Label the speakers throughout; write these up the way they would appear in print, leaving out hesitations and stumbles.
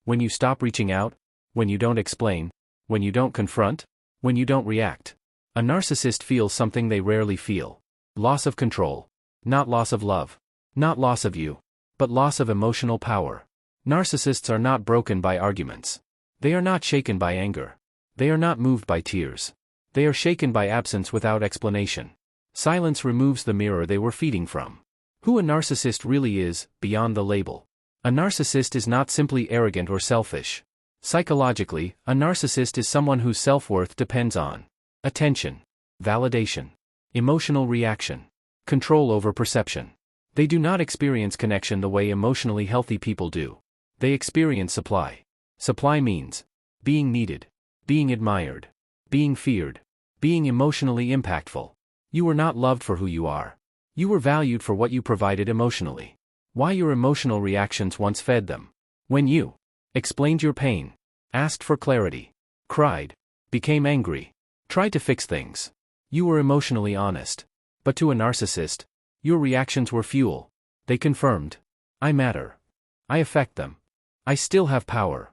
Speaker 1: When you stop reaching out, when you don't explain, when you don't confront, when you don't react. A narcissist feels something they rarely feel. Loss of control. Not loss of love. Not loss of you. But loss of emotional power. Narcissists are not broken by arguments. They are not shaken by anger. They are not moved by tears. They are shaken by absence without explanation. Silence removes the mirror they were feeding from. Who a narcissist really is, beyond the label. A narcissist is not simply arrogant or selfish. Psychologically, a narcissist is someone whose self-worth depends on attention, validation, emotional reaction, control over perception. They do not experience connection the way emotionally healthy people do. They experience supply. Supply means being needed, being admired, being feared, being emotionally impactful. You were not loved for who you are. You were valued for what you provided emotionally. Why your emotional reactions once fed them. When you explained your pain, asked for clarity, cried, became angry, tried to fix things. You were emotionally honest. But to a narcissist, your reactions were fuel. They confirmed, I matter. I affect them. I still have power.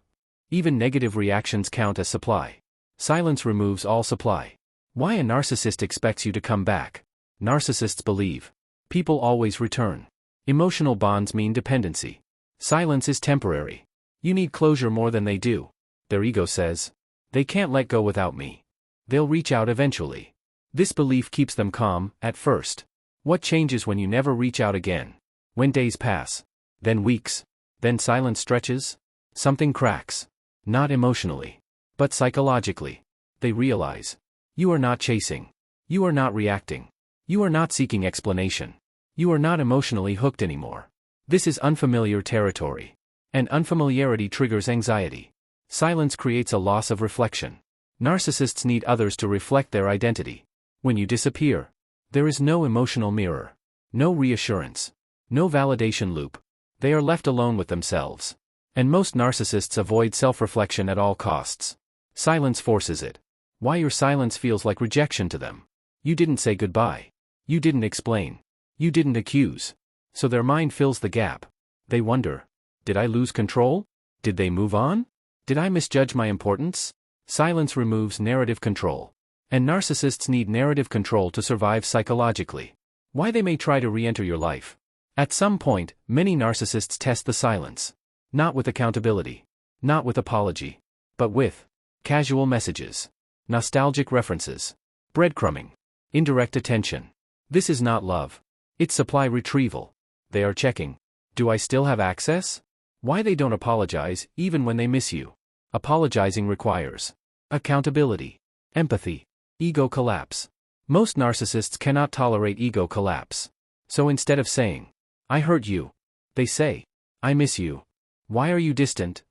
Speaker 1: Even negative reactions count as supply. Silence removes all supply. Why a narcissist expects you to come back. Narcissists believe people always return. Emotional bonds mean dependency. Silence is temporary. You need closure more than they do. Their ego says, they can't let go without me. They'll reach out eventually. This belief keeps them calm, at first. What changes when you never reach out again? When days pass, then weeks, then silence stretches? Something cracks. Not emotionally, but psychologically. They realize. You are not chasing. You are not reacting. You are not seeking explanation. You are not emotionally hooked anymore. This is unfamiliar territory. And unfamiliarity triggers anxiety. Silence creates a loss of reflection. Narcissists need others to reflect their identity. When you disappear, there is no emotional mirror. No reassurance. No validation loop. They are left alone with themselves. And most narcissists avoid self-reflection at all costs. Silence forces it. Why your silence feels like rejection to them. You didn't say goodbye. You didn't explain. You didn't accuse. So their mind fills the gap. They wonder, did I lose control? Did they move on? Did I misjudge my importance? Silence removes narrative control. And narcissists need narrative control to survive psychologically. Why they may try to re-enter your life. At some point, many narcissists test the silence. Not with accountability. Not with apology. But with casual messages. Nostalgic references. Breadcrumbing. Indirect attention. This is not love. It's supply retrieval. They are checking. Do I still have access? Why they don't apologize, even when they miss you. Apologizing requires accountability, empathy, ego collapse. Most narcissists cannot tolerate ego collapse. So instead of saying, I hurt you, they say, I miss you. Why are you distant?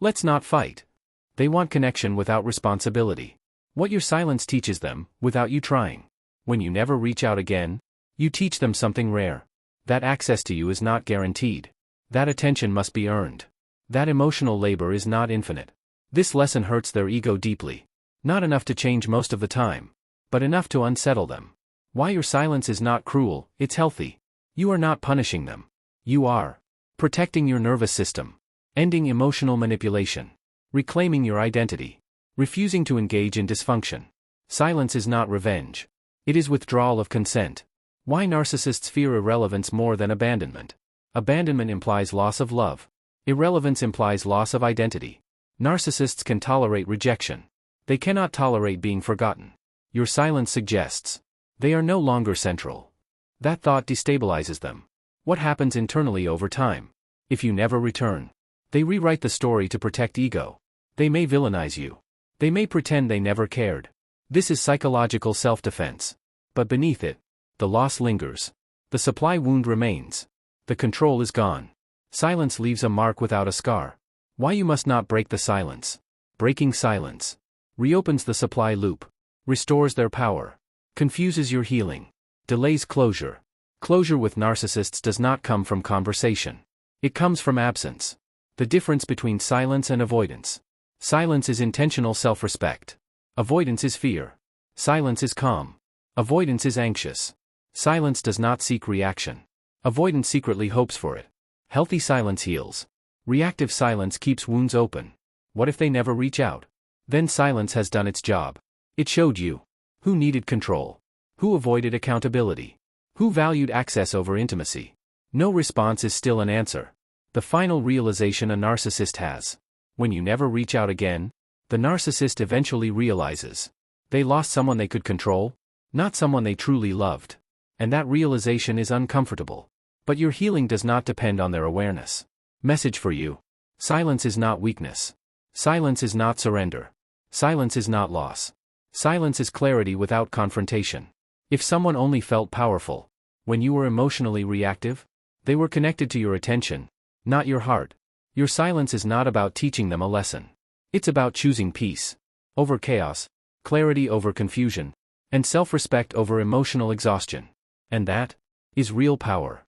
Speaker 1: Let's not fight. They want connection without responsibility. What your silence teaches them, without you trying. When you never reach out again, you teach them something rare. That access to you is not guaranteed. That attention must be earned. That emotional labor is not infinite. This lesson hurts their ego deeply. Not enough to change most of the time, but enough to unsettle them. Why your silence is not cruel, it's healthy. You are not punishing them. You are protecting your nervous system. Ending emotional manipulation. Reclaiming your identity. Refusing to engage in dysfunction. Silence is not revenge. It is withdrawal of consent. Why narcissists fear irrelevance more than abandonment. Abandonment implies loss of love. Irrelevance implies loss of identity. Narcissists can tolerate rejection. They cannot tolerate being forgotten. Your silence suggests they are no longer central. That thought destabilizes them. What happens internally over time? If you never return, they rewrite the story to protect ego. They may villainize you. They may pretend they never cared. This is psychological self-defense. But beneath it, the loss lingers. The supply wound remains. The control is gone. Silence leaves a mark without a scar. Why you must not break the silence. Breaking silence reopens the supply loop, restores their power, confuses your healing, delays closure. Closure with narcissists does not come from conversation. It comes from absence. The difference between silence and avoidance. Silence is intentional self-respect. Avoidance is fear. Silence is calm. Avoidance is anxious. Silence does not seek reaction. Avoidance secretly hopes for it. Healthy silence heals. Reactive silence keeps wounds open. What if they never reach out? Then silence has done its job. It showed you who needed control, who avoided accountability, who valued access over intimacy. No response is still an answer. The final realization a narcissist has. When you never reach out again, the narcissist eventually realizes they lost someone they could control, not someone they truly loved. And that realization is uncomfortable. But your healing does not depend on their awareness. Message for you. Silence is not weakness. Silence is not surrender. Silence is not loss. Silence is clarity without confrontation. If someone only felt powerful when you were emotionally reactive, they were connected to your attention, not your heart. Your silence is not about teaching them a lesson. It's about choosing peace over chaos, clarity over confusion, and self-respect over emotional exhaustion. And that is real power.